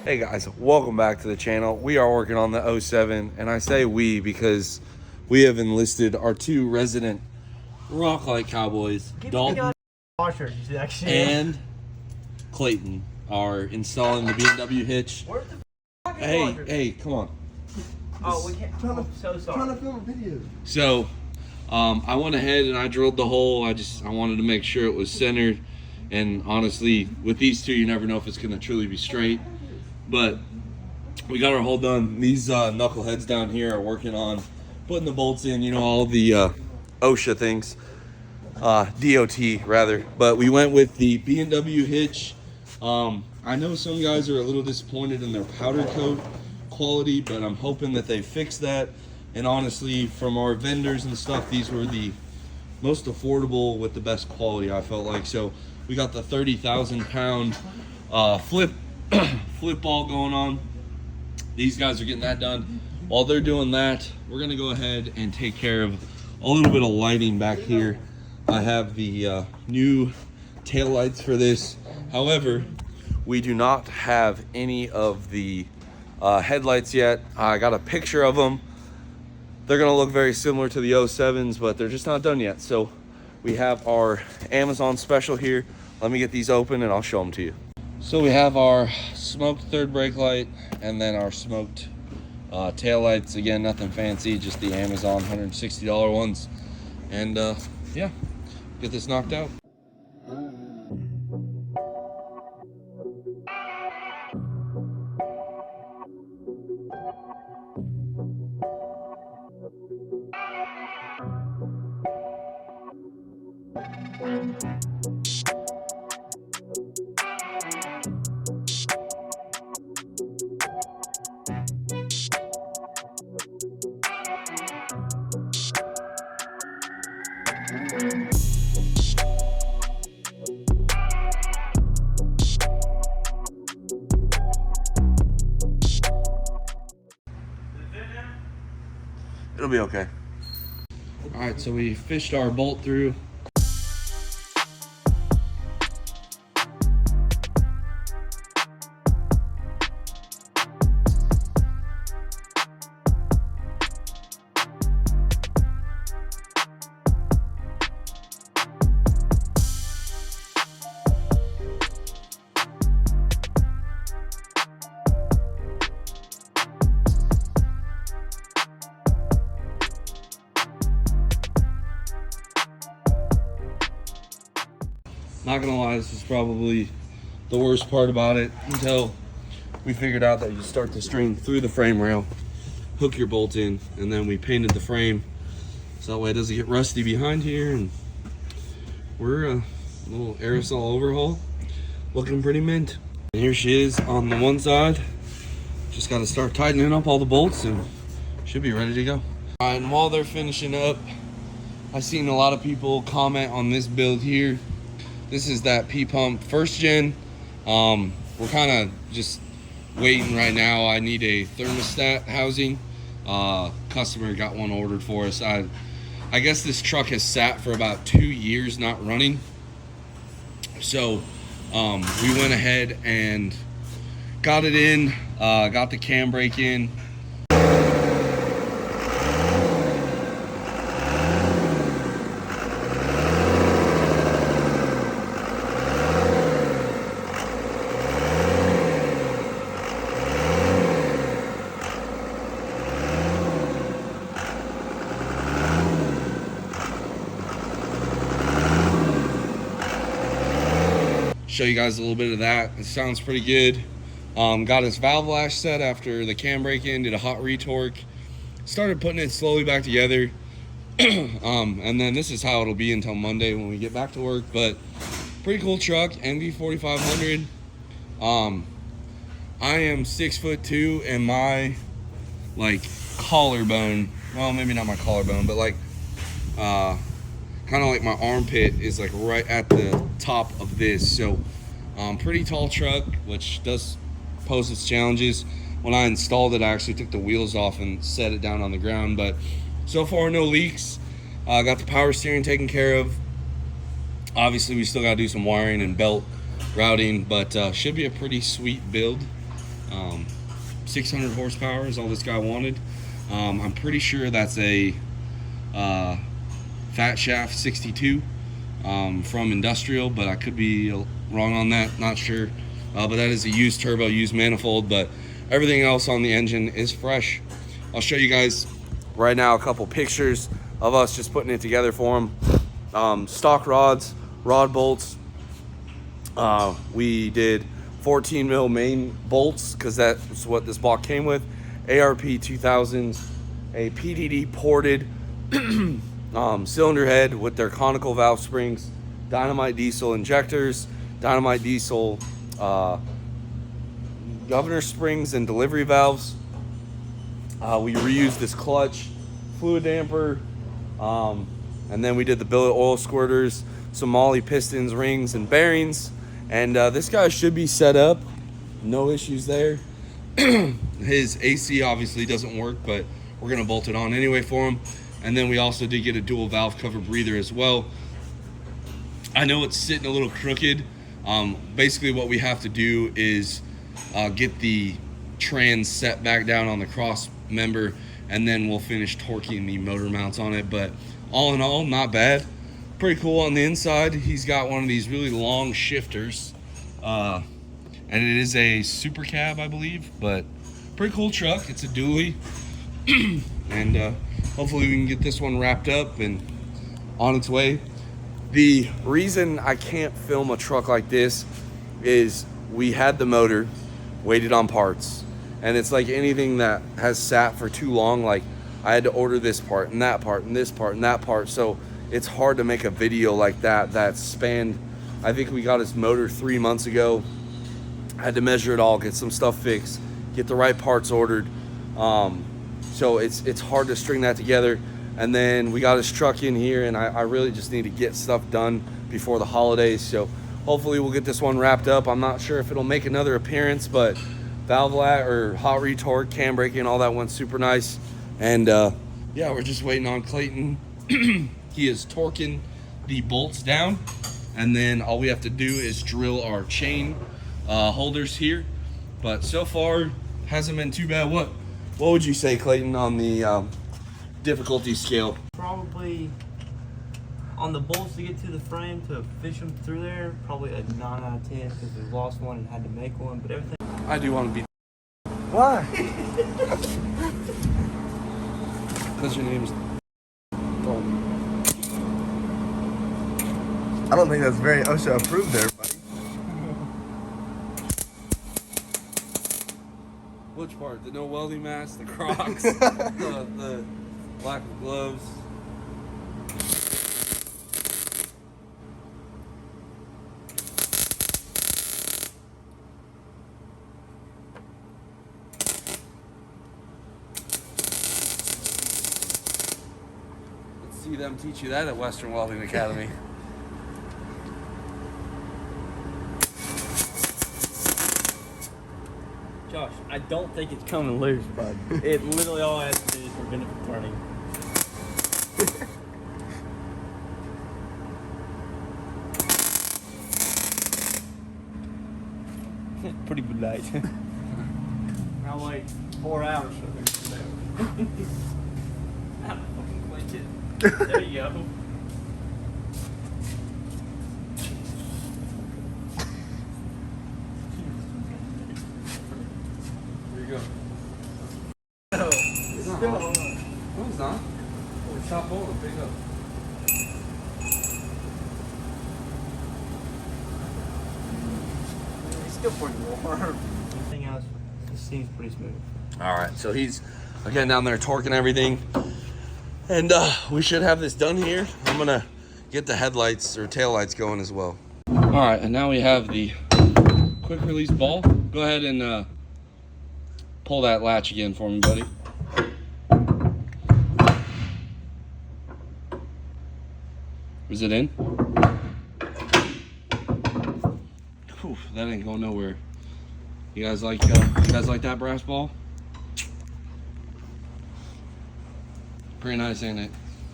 Hey guys, welcome back to the channel. We are working on the 07, and I say we because we have enlisted our two resident Rocklight cowboys, Dalton and Clayton, are installing the BMW hitch. Where's the Hey, come on. Oh, we can't. I'm so sorry. Trying to film a video. So, I went ahead and I drilled the hole. I wanted to make sure it was centered. And honestly, with these two, you never know if it's gonna truly be straight. But we got our hole done. These knuckleheads down here are working on putting the bolts in, you know, all the OSHA things, DOT rather. But we went with the B&W hitch. I know some guys are a little disappointed in their powder coat quality, but I'm hoping that they fix that. And honestly, from our vendors and stuff, these were the most affordable with the best quality, I felt like. So we got the 30,000 pound flip ball going on. These guys are getting that done. While they're doing that, we're gonna go ahead and take care of a little bit of lighting back here. I have the new tail lights for this. However, we do not have any of the headlights yet. I got a picture of them. They're gonna look very similar to the 07s, but they're just not done yet. So we have our Amazon special here. Let me get these open and I'll show them to you. So we have our smoked third brake light and then our smoked tail lights. Again, nothing fancy, just the Amazon $160 ones. And yeah, get this knocked out. It'll be okay. All right, so we fished our bolt through. Not gonna lie, this was probably the worst part about it until we figured out that you start the string through the frame rail, hook your bolt in, and then we painted the frame so that way it doesn't get rusty behind here. And we're a little aerosol overhaul, looking pretty mint. And here she is on the one side. Just gotta start tightening up all the bolts and should be ready to go. All right, and while they're finishing up, I've seen a lot of people comment on this build here. This is that P-Pump first gen. We're kind of just waiting right now. I need a thermostat housing. Customer got one ordered for us. I guess this truck has sat for about 2 years not running. So we went ahead and got it in, got the cam brake in. Show you guys a little bit of that. It sounds pretty good. Got his valve lash set after the cam brake in, did a hot retorque, started putting it slowly back together. And then this is how it'll be until Monday when we get back to work. But pretty cool truck, NV 4500. I am 6'2" and my like collarbone, well maybe not my collarbone, but like kind of like my armpit is like right at the top of this. So pretty tall truck, which does pose its challenges. When I installed it, I actually took the wheels off and set it down on the ground, but so far no leaks. Got the power steering taken care of. Obviously we still got to do some wiring and belt routing, but should be a pretty sweet build. 600 horsepower is all this guy wanted. I'm pretty sure that's a Fat Shaft 62 from Industrial, but I could be wrong on that, not sure. But that is a used turbo, used manifold, but everything else on the engine is fresh. I'll show you guys right now a couple pictures of us just putting it together for him. Stock rods, rod bolts. We did 14 mil main bolts because that's what this block came with. ARP 2000s, a PDD ported cylinder head with their conical valve springs, Dynamite diesel injectors, Dynamite diesel governor springs and delivery valves. We reused this clutch, fluid damper, and then we did the billet oil squirters, some Molly pistons, rings, and bearings. And this guy should be set up, no issues there. His AC obviously doesn't work, but we're gonna bolt it on anyway for him. And then we also did get a dual valve cover breather as well. I know it's sitting a little crooked. Basically what we have to do is get the trans set back down on the cross member, and then we'll finish torquing the motor mounts on it. But all in all, not bad. Pretty cool on the inside. He's got one of these really long shifters, and it is a super cab, I believe, but pretty cool truck. It's a dually. And hopefully we can get this one wrapped up and on its way. The reason I can't film a truck like this is we had the motor, waited on parts, and it's like anything that has sat for too long. Like I had to order this part and that part and this part and that part, so it's hard to make a video like that spanned. I think we got his motor 3 months ago. I had to measure it all, get some stuff fixed, get the right parts ordered. So it's hard to string that together. And then we got his truck in here, and I really just need to get stuff done before the holidays. So hopefully we'll get this one wrapped up. I'm not sure if it'll make another appearance, but valve lat or hot retort, cam braking, all that went super nice. And yeah, we're just waiting on Clayton. He is torquing the bolts down, and then all we have to do is drill our chain holders here. But so far hasn't been too bad. What would you say, Clayton, on the difficulty scale? Probably on the bolts to get to the frame to fish them through there, probably a 9 out of 10 because we lost one and had to make one. But everything. I do want to be. Why? Because your name's. I don't think that's very OSHA approved there, buddy. Which part? The no welding mask, the Crocs, the lack of gloves. Let's see them teach you that at Western Welding Academy. Josh, I don't think it's coming loose, bud. It literally all has to do is prevent it from turning. Pretty good night. I'll wait 4 hours for it to do. I'm fucking clench it. There you go. There you go. No. It's not hot. No, it's not. Stop holding, pick it up. It's still pretty warm. Anything else? It seems pretty smooth. All right, so he's again down there torquing everything, and we should have this done here. I'm gonna get the headlights or tail lights going as well. All right, and now we have the quick release ball. Go ahead and pull that latch again for me, buddy. Is it in? Whew, that ain't going nowhere. You guys like that brass ball? Pretty nice, ain't it?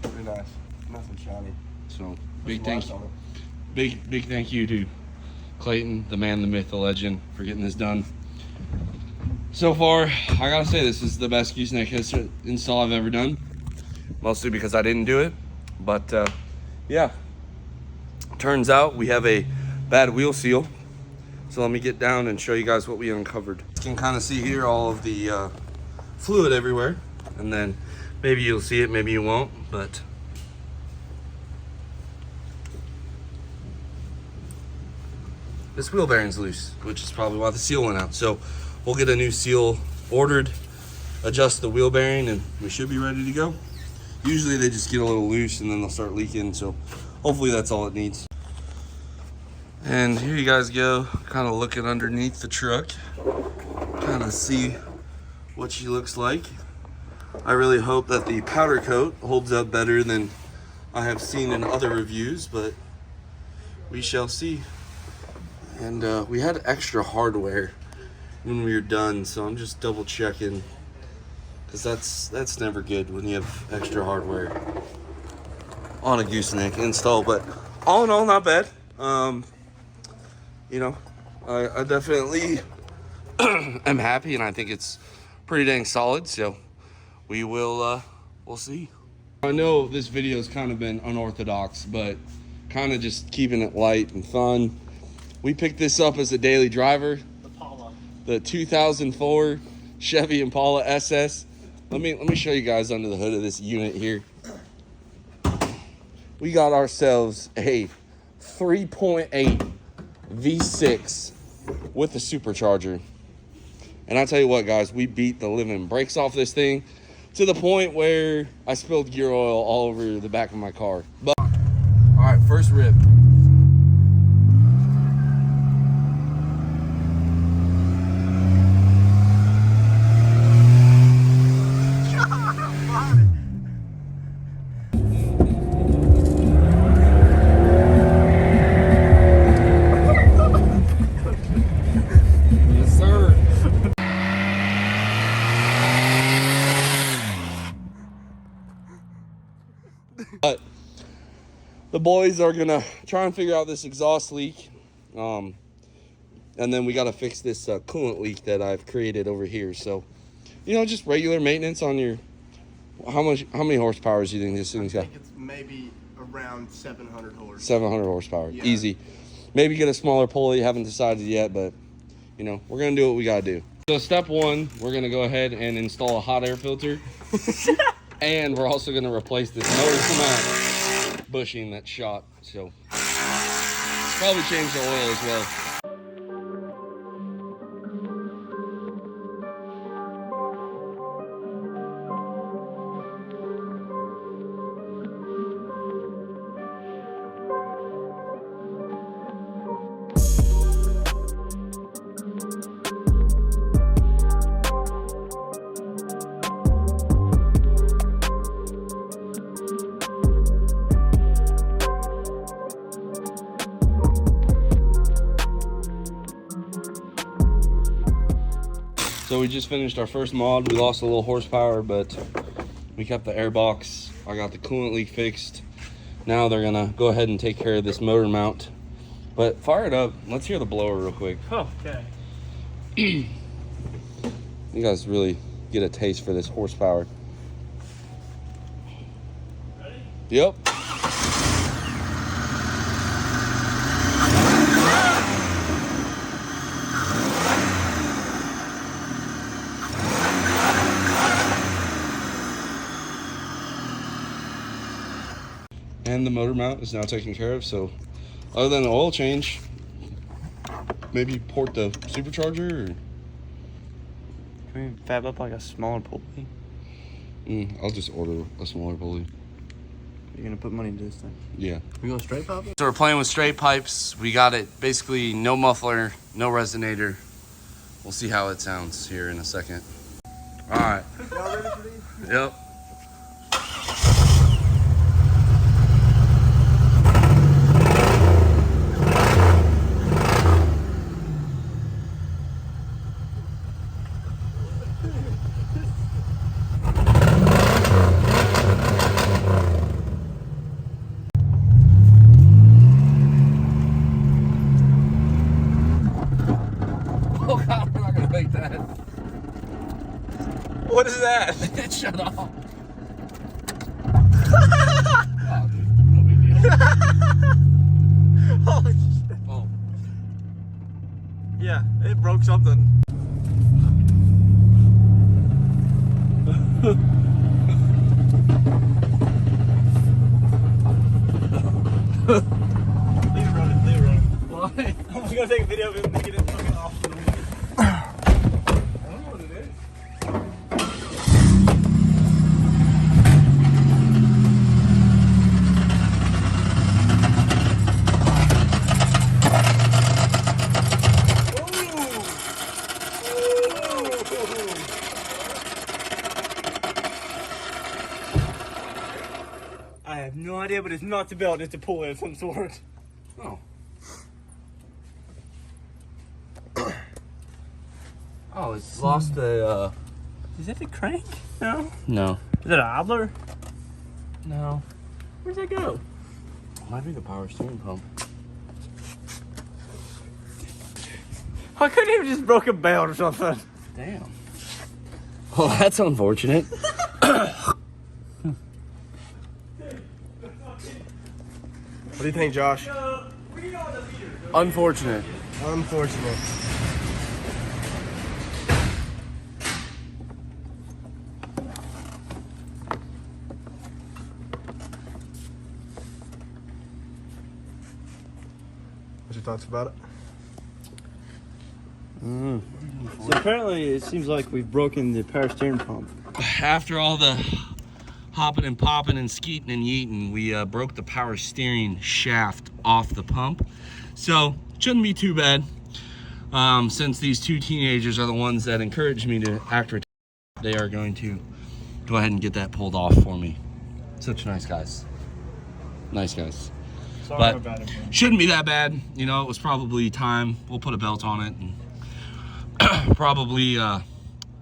Pretty nice. Nice and shiny. So big thank you to Clayton, the man, the myth, the legend, for getting this done. So far, I gotta say this is the best gooseneck install I've ever done. Mostly because I didn't do it, but yeah. Turns out we have a bad wheel seal. So let me get down and show you guys what we uncovered. You can kind of see here all of the fluid everywhere, and then maybe you'll see it, maybe you won't, but this wheel bearing's loose, which is probably why the seal went out. So we'll get a new seal ordered, adjust the wheel bearing, and we should be ready to go. Usually they just get a little loose and then they'll start leaking, so hopefully that's all it needs. And here you guys go, kind of looking underneath the truck, kind of see what she looks like. I really hope that the powder coat holds up better than I have seen in other reviews, but we shall see. And we had extra hardware when we were done, so I'm just double checking, because that's never good when you have extra hardware on a gooseneck install. But all in all, not bad. You know, I definitely am happy, and I think it's pretty dang solid. So we will we'll see. I know this video has kind of been unorthodox, but kind of just keeping it light and fun. We picked this up as a daily driver. The 2004 Chevy Impala SS. Let me show you guys under the hood of this unit here. We got ourselves a 3.8 V6 with a supercharger. And I tell you what, guys, we beat the living brakes off this thing to the point where I spilled gear oil all over the back of my car. But all right, first rip. But the boys are gonna try and figure out this exhaust leak, and then we got to fix this coolant leak that I've created over here. So, you know, just regular maintenance on your. How many horsepower do you think this thing's got? I think it's maybe around 700 horsepower. 700 horsepower, yeah. Easy. Maybe get a smaller pulley. Haven't decided yet, but you know, we're gonna do what we gotta do. So step one, we're gonna go ahead and install a hot air filter. And we're also going to replace this motor mount bushing that's shot. So probably change the oil as well. So we just finished our first mod. We lost a little horsepower, but we kept the air box. I got the coolant leak fixed. Now they're gonna go ahead and take care of this motor mount. But fire it up. Let's hear the blower real quick. Okay. You guys really get a taste for this horsepower. Ready? Yep. And the motor mount is now taken care of. So other than the oil change, maybe port the supercharger, or Can we fab up like a smaller pulley? I'll just order a smaller pulley. You're gonna put money into this thing? Yeah. We going straight pipe? So we're playing with straight pipes. We got it basically no muffler, no resonator. We'll see how it sounds here in a second. All right. Y'all ready for these? Yep. Oh God, we're not gonna make that. What is that? Shut up. Oh, dude, no big deal. Holy shit. Oh. Yeah, it broke something. Leave it running, leave it running. Why? I'm just gonna take a video of him making it fucking off. I don't know what it is. I have no idea, but it's not the belt, it's a pull of some sort. Oh. Oh, it's lost the, Is that the crank? No. No. Is that an idler? No. Where'd that go? Might be the power steering pump. I couldn't even just broke a belt or something. Damn. Well, that's unfortunate. What do you think, Josh? Unfortunate. Unfortunate. What's your thoughts about it? So apparently it seems like we've broken the power steering pump. After all the hopping and popping and skeeting and yeeting, we broke the power steering shaft off the pump. So shouldn't be too bad. Since these two teenagers are the ones that encouraged me to act retarded, they are going to go ahead and get that pulled off for me. Such nice guys. Nice guys. Sorry But about it, man. shouldn't be that bad. You know, it was probably time. We'll put a belt on it and probably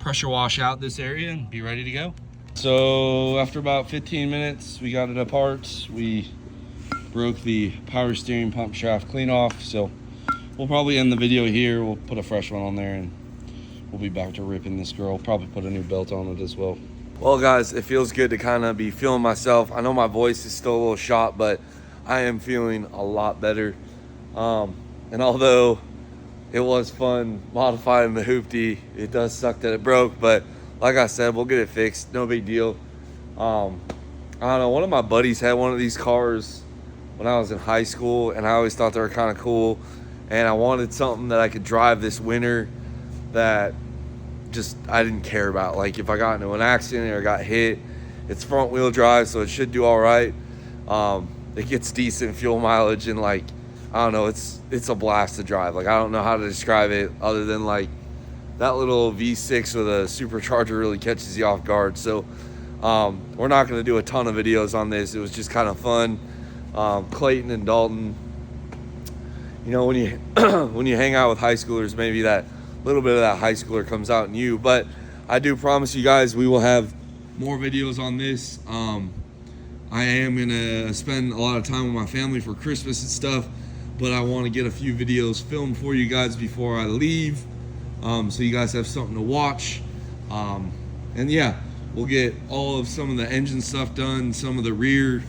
pressure wash out this area and be ready to go. So after about 15 minutes, we got it apart. We broke the power steering pump shaft clean off. So we'll probably end the video here. We'll put a fresh one on there and we'll be back to ripping this girl. Probably put a new belt on it as well. Well, guys, it feels good to kind of be feeling myself. I know my voice is still a little shot, but I am feeling a lot better. And although it was fun modifying the hoopty, it does suck that it broke, but like I said, we'll get it fixed. No big deal. I don't know, one of my buddies had one of these cars when I was in high school, and I always thought they were kind of cool. And I wanted something that I could drive this winter that just I didn't care about. Like if I got into an accident or got hit, it's front wheel drive, so it should do all right. It gets decent fuel mileage, and like, I don't know, it's a blast to drive. Like, I don't know how to describe it other than like that little V6 with a supercharger really catches you off guard. So we're not going to do a ton of videos on this. It was just kind of fun. Clayton and Dalton, you know, when you when you hang out with high schoolers, maybe that little bit of that high schooler comes out in you. But I do promise you guys we will have more videos on this. I am gonna spend a lot of time with my family for Christmas and stuff, but I want to get a few videos filmed for you guys before I leave, so you guys have something to watch. And yeah, we'll get all of some of the engine stuff done, some of the rear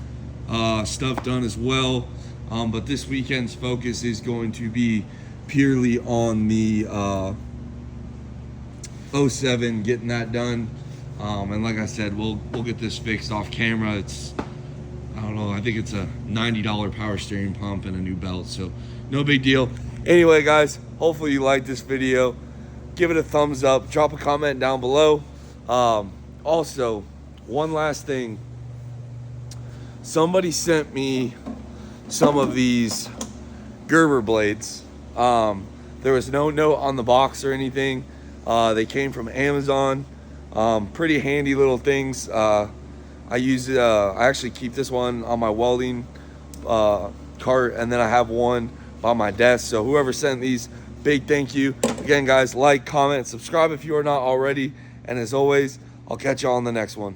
stuff done as well. But this weekend's focus is going to be purely on the 07, getting that done. And like I said, we'll get this fixed off camera. It's, I don't know, I think it's a $90 power steering pump and a new belt, so no big deal. Anyway, guys, hopefully you liked this video. Give it a thumbs up, drop a comment down below. Also, one last thing. Somebody sent me some of these Gerber blades. There was no note on the box or anything. They came from Amazon. Pretty handy little things. I use it, I actually keep this one on my welding cart, and then I have one by my desk. So whoever sent these, big thank you. Again, guys, like, comment, subscribe if you are not already. And as always, I'll catch you all on the next one.